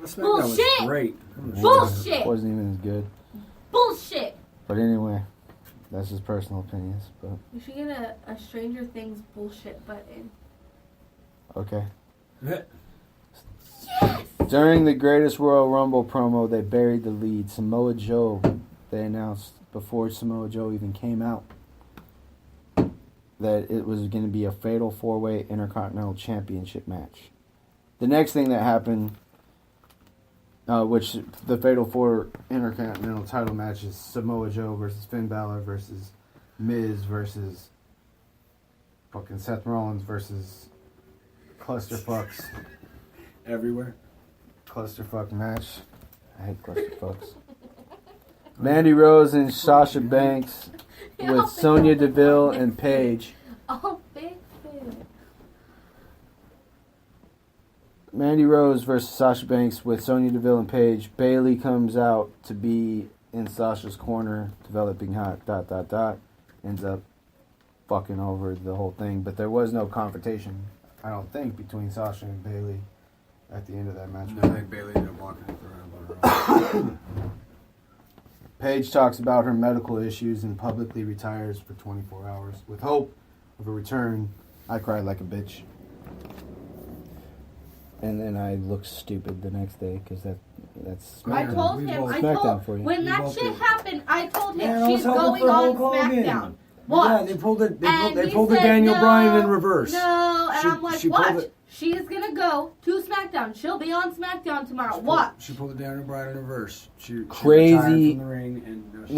SmackDown was great. Bullshit. It wasn't even as good. Bullshit. But anyway, that's just personal opinions. But We should get a Stranger Things bullshit button. okay. Yes. During the Greatest Royal Rumble promo, they buried the lead. Samoa Joe, they announced before Samoa Joe even came out that it was going to be a fatal four-way Intercontinental Championship match. The next thing that happened, which the fatal four Intercontinental title match is Samoa Joe versus Finn Balor versus Miz versus fucking Seth Rollins versus Clusterfucks. Everywhere. Clusterfuck match. I hate clusterfucks. Mandy Rose and Sasha Banks with Sonya Deville and Paige. Oh, big food. Mandy Rose versus Sasha Banks with Sonya Deville and Paige. Bayley comes out to be in Sasha's corner, developing hot, ... Ends up fucking over the whole thing. But there was no confrontation, I don't think, between Sasha and Bayley at the end of that match. I think Bayley ended up walking it around. Paige talks about her medical issues and publicly retires for 24 hours with hope of a return. I cried like a bitch. And then I looked stupid the next day because that's I SmackDown. told him. SmackDown for you. When that shit happened, I told him Man, I she's was hoping going for on Hulk Hogan. SmackDown. What? Yeah, they pulled it. And They he pulled the said Daniel no, Bryan in reverse. No, and I'm like, watch. pulled it. She is gonna go to SmackDown. She'll be on SmackDown tomorrow. Watch. She pulled the Daniel Bryan in reverse. She Crazy. retired from the ring and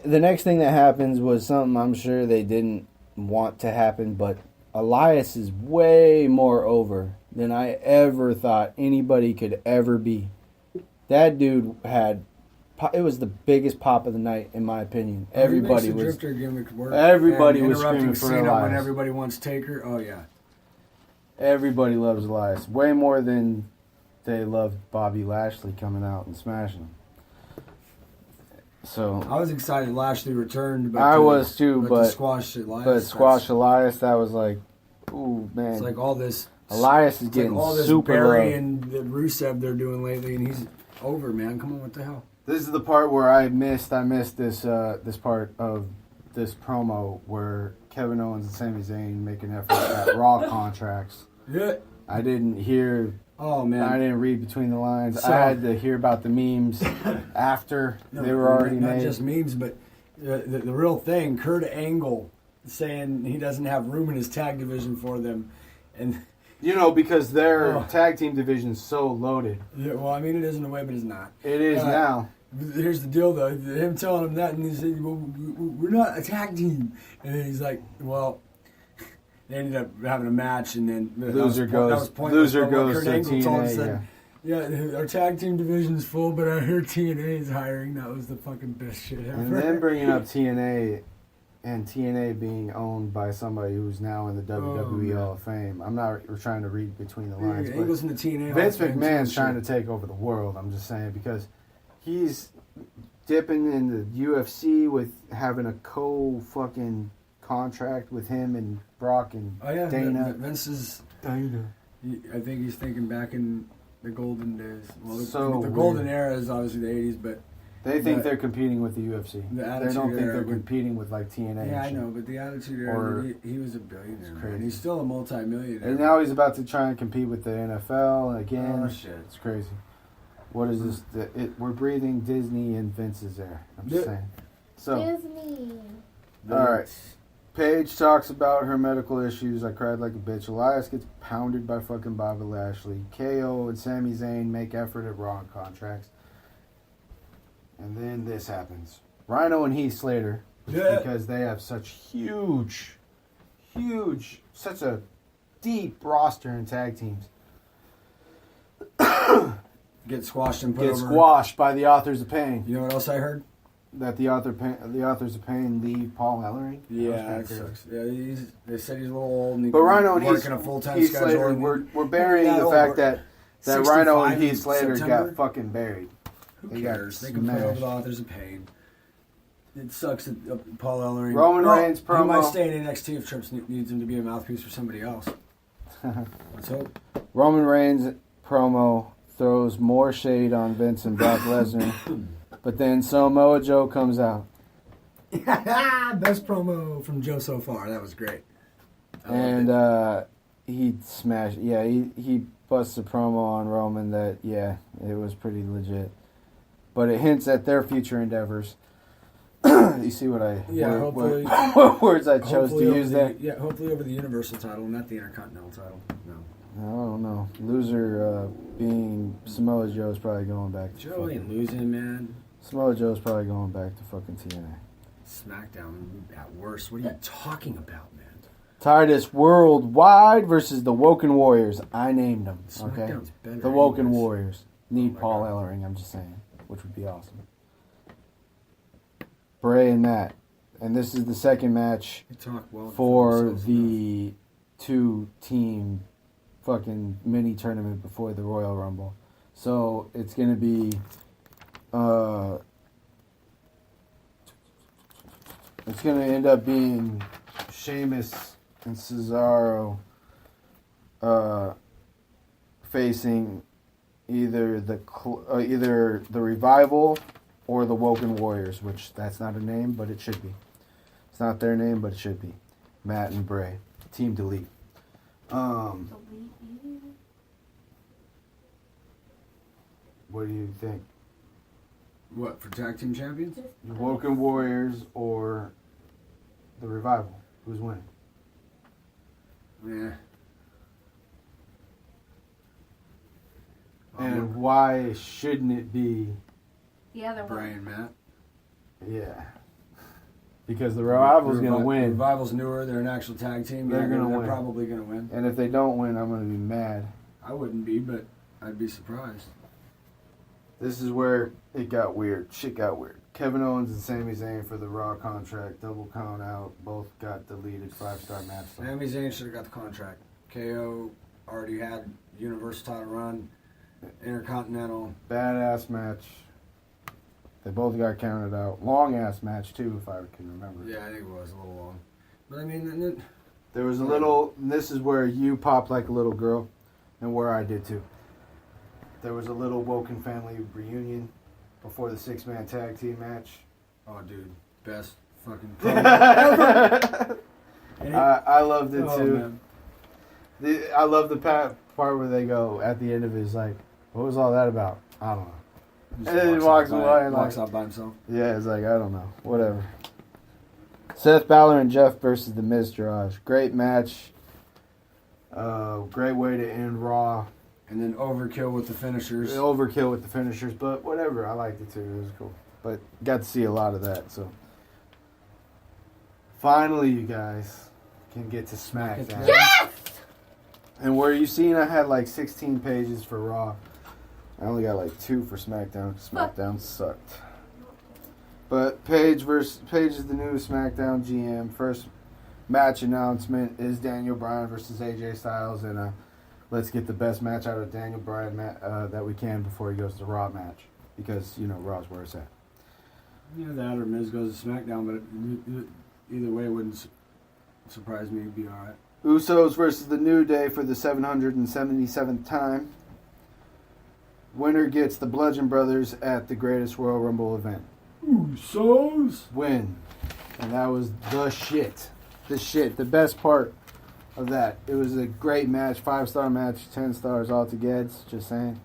The next thing that happens was something I'm sure they didn't want to happen, but Elias is way more over than I ever thought anybody could ever be. That dude had... It was the biggest pop of the night, in my opinion. Everybody was... Drifter gimmick work. Everybody and was screaming for Elias. when everybody wants Taker. Oh yeah. Everybody loves Elias. Way more than they loved Bobby Lashley coming out and smashing him. So I was excited Lashley returned. But I was too, but to squash Elias. But squash Elias, that was like, ooh, man. It's like all this. Elias is It's getting like all this super Barry low. and the Rusev they're doing lately, and he's over, man. Come on, what the hell? This is the part where I missed this this part of this promo where Kevin Owens and Sami Zayn make an effort at Raw contracts. Yeah. I didn't hear. Oh man. I didn't read between the lines. So, I had to hear about the memes after they were already not made. Not just memes, but the real thing. Kurt Angle saying he doesn't have room in his tag division for them, and you know, because their tag team division's so loaded. Yeah, well, I mean, it is in a way, but it's not. It is now. Here's the deal, though. Him telling him that, and he said, well, we're not a tag team. And then he's like, well, they ended up having a match, and then loser goes to TNA. Yeah, our tag team division is full, but I heard TNA is hiring. That was the fucking best shit ever. And then bringing up TNA, and TNA being owned by somebody who's now in the WWE Hall of Fame. I'm not trying to read between the lines. He goes into TNA. Vince McMahon's trying to take over the world. I'm just saying, because he's dipping in the UFC with having a co-fucking contract with him and Brock and Dana. Vince is... Dana. I think he's thinking back in the golden days. Well, the golden era is obviously the 80s, but... They think they're competing with the UFC. They don't think they're competing with like TNA. Yeah, I know, but the Attitude Era, he was a billionaire. Crazy. He's still a multi-millionaire. And now he's about to try and compete with the NFL again. Oh shit, it's crazy. What is this? We're breathing Disney and Vince's air. I'm just saying. So Disney. All right. Paige talks about her medical issues. I cried like a bitch. Elias gets pounded by fucking Bobby Lashley. KO and Sami Zayn make effort at Raw contracts. And then this happens. Rhino and Heath Slater, because they have such huge, such a deep roster in tag teams. Get squashed and squashed by the Authors of Pain. You know what else I heard? That the Authors of Pain leave Paul Ellering. Yeah, that sucks. Yeah, they said he's a little old and he's working a full-time Heath schedule. Slater, we're burying the fact that Rhino and Heath Slater got fucking buried. Who cares? They can put over the Authors of Pain. It sucks that Paul Ellering... Roman Reigns promo... He might stay in NXT if Trips needs him to be a mouthpiece for somebody else. Let's hope. Roman Reigns promo throws more shade on Vince and Brock Lesnar. But then Samoa Joe comes out. Best promo from Joe so far. That was great. And he smashed. Yeah, he busts a promo on Roman that, yeah, it was pretty legit. But it hints at their future endeavors. You see what hopefully, what words I chose to use there? Yeah, hopefully over the Universal title, not the Intercontinental title. No. I don't know. Loser being Samoa Joe is probably going back to Joe ain't losing, man. Samoa Joe's probably going back to fucking TNA. SmackDown at worst. What are you talking about, man? Titus Worldwide versus the Woken Warriors. I named them. Okay, SmackDown's better the Woken anyways. Warriors need my Paul God. Ellering. I'm just saying, which would be awesome. Bray and Matt, and this is the second match You talk well for themselves the 2-team fucking mini tournament before the Royal Rumble. So it's gonna be it's gonna end up being Sheamus and Cesaro facing either the Revival or the Woken Warriors, which that's not a name, but it should be. It's not their name, but it should be. Matt and Bray. Team Delete. What do you think? What, for tag team champions? The Woken Warriors or the Revival? Who's winning? Yeah. And why shouldn't it be? The other Bray one. and Matt. Yeah. Because the Revival's going to win. Revival's newer. They're an actual tag team. They're gonna They're win. probably going to win. And if they don't win, I'm going to be mad. I wouldn't be, but I'd be surprised. This is where it got weird. Shit got weird. Kevin Owens and Sami Zayn for the Raw contract. Double count out. Both got deleted. 5-star match. Sami Zayn should have got the contract. KO already had Universal title run, Intercontinental. Badass match. They both got counted out. Long ass match too, if I can remember. Yeah, I think it was a little long. But I mean, and then, There was a little. And this is where you popped like a little girl, and where I did too. There was a little Woken family reunion before the 6-man tag team match. oh, dude, best fucking I promo. loved it Oh, too. man. I love the part where they go at the end of it is like, "What was all that about?" I don't know. Just And then he walks away and walks like- out by himself. Yeah, it's like, I don't know. Whatever. Seth Balor and Jeff versus The Miz Taraj. Great match. Great way to end Raw. And then overkill with the finishers. Overkill with the finishers, but whatever. I liked it too. It was cool. But got to see a lot of that, so. Finally, you guys can get to SmackDown. Yes! And where you seen I had like 16 pages for Raw. I only got like 2 for SmackDown. SmackDown sucked. But Paige is the new SmackDown GM. First match announcement is Daniel Bryan versus AJ Styles, and let's get the best match out of Daniel Bryan that we can before he goes to Raw match, because you know Raw's where it's at. Yeah, that or Miz goes to SmackDown, but either way, it wouldn't surprise me. It'd be all right. Usos versus the New Day for the 777th time. Winner gets the Bludgeon Brothers at the Greatest Royal Rumble event. Usos. Win. And that was the shit. The best part of that. It was a great match. 5-star match. 10 stars altogether. Just saying.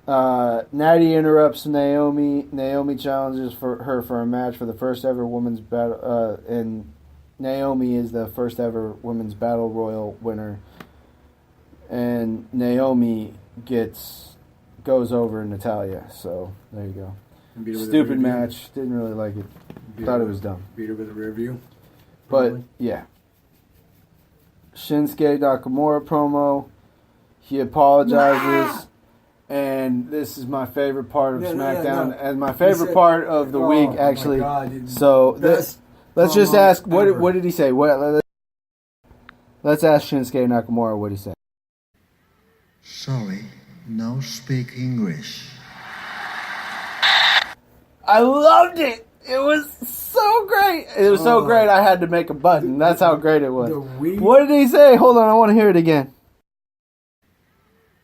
Natty interrupts Naomi. Naomi challenges her for a match for the first ever women's battle. And Naomi is the first ever women's battle royal winner. And Naomi goes over Natalia. So there you go. Beat her with a Stupid rear view. match. Didn't really like it. Beat Thought her it was dumb. Beat her with a rear view. But Probably. yeah. Shinsuke Nakamura promo. He apologizes. And this is my favorite part of SmackDown. And my favorite part of the week, actually. My God, dude. So let's just promo ask, ever. what did he say? Let's ask Shinsuke Nakamura what he said. Sorry, no speak English. I loved it. It was so great. It was so great I had to make a button. That's how great it was. The week. What did he say? Hold on, I want to hear it again.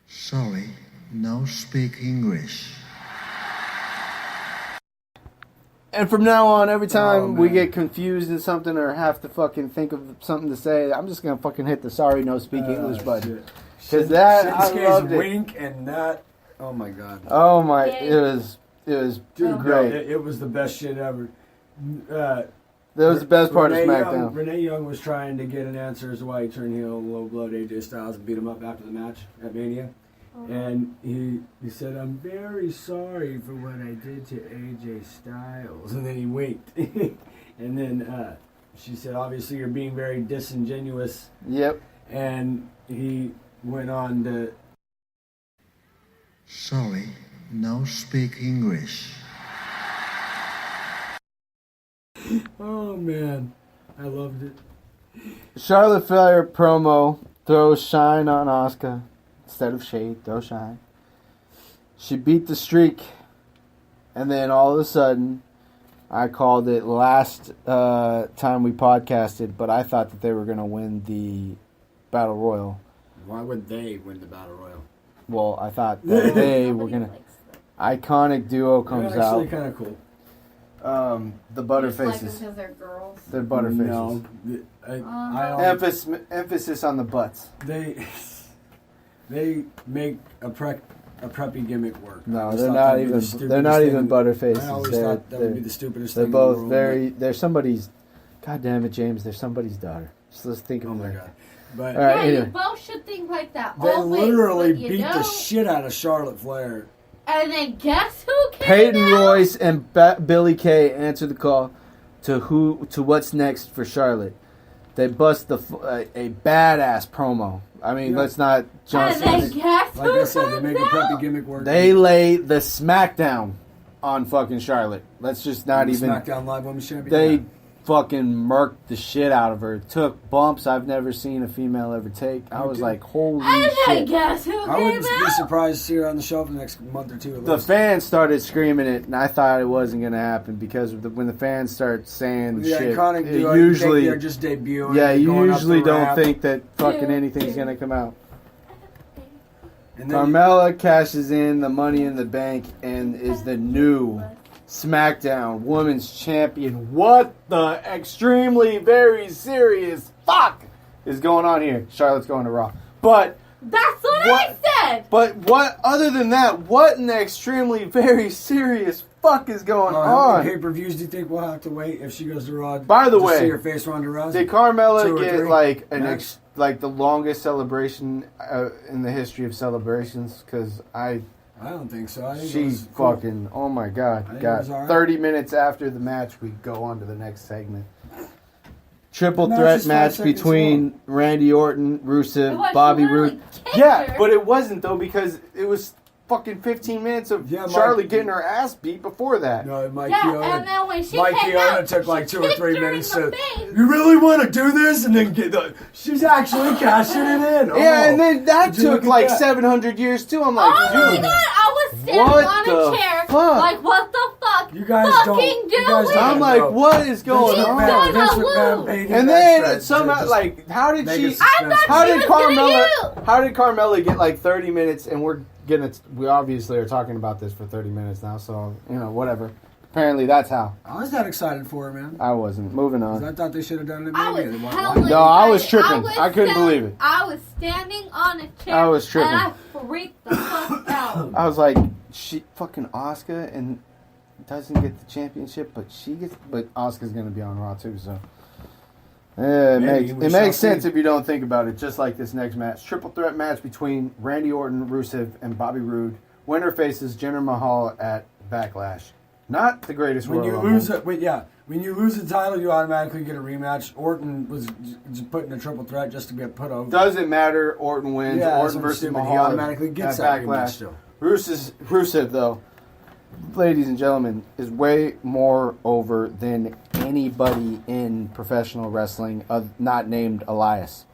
Sorry, no speak English. And from now on, every time Oh, we man. get confused in something or have to fucking think of something to say, I'm just gonna fucking hit the sorry no speak English button. Because that, I loved it. wink and that, oh my god. Oh my, Yay. it was Dude, great. it was the best shit ever. That was the best part of Renee SmackDown. Renee Young was trying to get an answer as to why he turned heel, low blood AJ Styles, and beat him up after the match at Mania. And he said, "I'm very sorry for what I did to AJ Styles." And then he winked. And then she said, "Obviously, you're being very disingenuous." Yep. And he went on to, Sorry, no speak English. oh man, I loved it. Charlotte Flair promo throws shine on Asuka. Instead of shade, throw shine. She beat the streak. And then all of a sudden, I called it last time we podcasted, but I thought that they were going to win the Battle Royal. Why would they win the Battle Royal? Well, I thought that they were going to... Iconic duo comes They're actually out. kind of cool. The Like Butterfaces. because they're girls. They're Butterfaces. No, Emphasis on the butts. They make a preppy gimmick work. I No, always they're thought not that'd be even. the stupidest They're not thing even in- Butterfaces. I always They're, thought that would be they're, the stupidest they're thing. both in the world, very. They're somebody's. God damn it, James! They're somebody's daughter. Just let's think but- of oh my them. god! But All right, Yeah, anyway. you both should think like that. they always, literally but you beat the know- shit out of Charlotte Flair. And then guess who came Peyton out? Royce and Billy Kay answer the call to what's next for Charlotte. They bust a badass promo. I mean, Yeah. let's not jump. And then guess Like who I said, they comes make a out? preppy gimmick work. They lay the smackdown on fucking Charlotte. Let's just not even. SmackDown Live Women's Champion. They Yeah. fucking murked the shit out of her. Took bumps I've never seen a female ever take. I was dude. like, holy And then shit. guess who I came wouldn't be out? surprised to see her on the show for the next month or two. At The least. fans started screaming it, and I thought it wasn't going to happen because when the fans start saying the shit, iconic it duo, usually, they're just debuting. yeah, they're you going up usually the don't ramp, think that fucking anything's going to come out. and then Carmella cashes in the Money in the Bank and is the new SmackDown Women's Champion. What the extremely very serious fuck is going on here? Charlotte's going to Raw. But That's what What? I said. what other than that, what in the extremely very serious fuck is going How many on? pay-per-views do you think we'll have to wait if she goes to Raw? By the to way, see her face Ronda Rousey? Did 2 Carmella or get 3? like Max? like the longest celebration in the history of celebrations? Because I don't think so. I think it she's was cool. fucking, oh my god. I think it Got was all right. 30 minutes after the match, we go on to the next segment. Triple The match threat is 5 match seconds between Randy Orton, It Rusev, was Bobby really Roode. kicked Yeah, her. but it wasn't though because it was fucking 15 minutes of Yeah, Mike- Charlotte getting her ass beat before that. No, Mike Yeah, Chioda. and then when she Mike came Chioda out, took like she 2 or 3 kicked her in minutes the to. face. You really want to do this, and then get the. She's actually cashing it in. Oh. Yeah, and then that Did you look took at like that? 700 years too. I'm like, Oh my dude. god, I was standing What on the a chair. fuck? Like, what the fuck? You guys fucking don't- you do guys it. don't- I'm like, No. what is going She's on? gonna Vince lose. McMahon paid him And then extra somehow, to like, how did make she? it I thought How she did was gonna Carmella? use- How did Carmella get like 30 minutes? And we're gonna. We obviously are talking about this for 30 minutes now. So whatever. Apparently, that's how. I was that excited for her, man. I wasn't. Moving 'Cause on. I thought they should have done it. I was Mania. Why- hella why- No, I was excited. tripping. I couldn't believe it. I was standing on a chair. I was tripping. And I freaked the fuck out. I was like, she fucking Asuka and doesn't get the championship, but she gets. But Asuka's gonna be on Raw too, so. Yeah, Maybe, it we shall makes sense see. if you don't think about it. Just like this next match, triple threat match between Randy Orton, Rusev, and Bobby Roode. Winner faces Jinder Mahal at Backlash. Not the greatest When Royal you Rumble. lose it, when you lose the title, you automatically get a rematch. Orton was just put in a triple threat just to get put over. Doesn't matter. Orton wins. Yeah, Orton that's versus stupid. Mahal He automatically gets at that rematch Backlash. still. Rusev, though, ladies and gentlemen, is way more over than anybody in professional wrestling, not named Elias.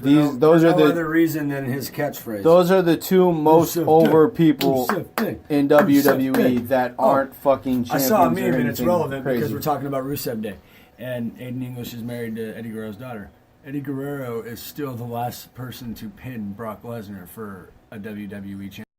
Those are no the other reason than his catchphrase. those are the two most Rusev over Day. people Rusev Day. in Rusev Day. WWE that aren't fucking champions. I saw a or meme and it's anything relevant crazy. because we're talking about Rusev Day, and Aiden English is married to Eddie Guerrero's daughter. Eddie Guerrero is still the last person to pin Brock Lesnar for a WWE championship.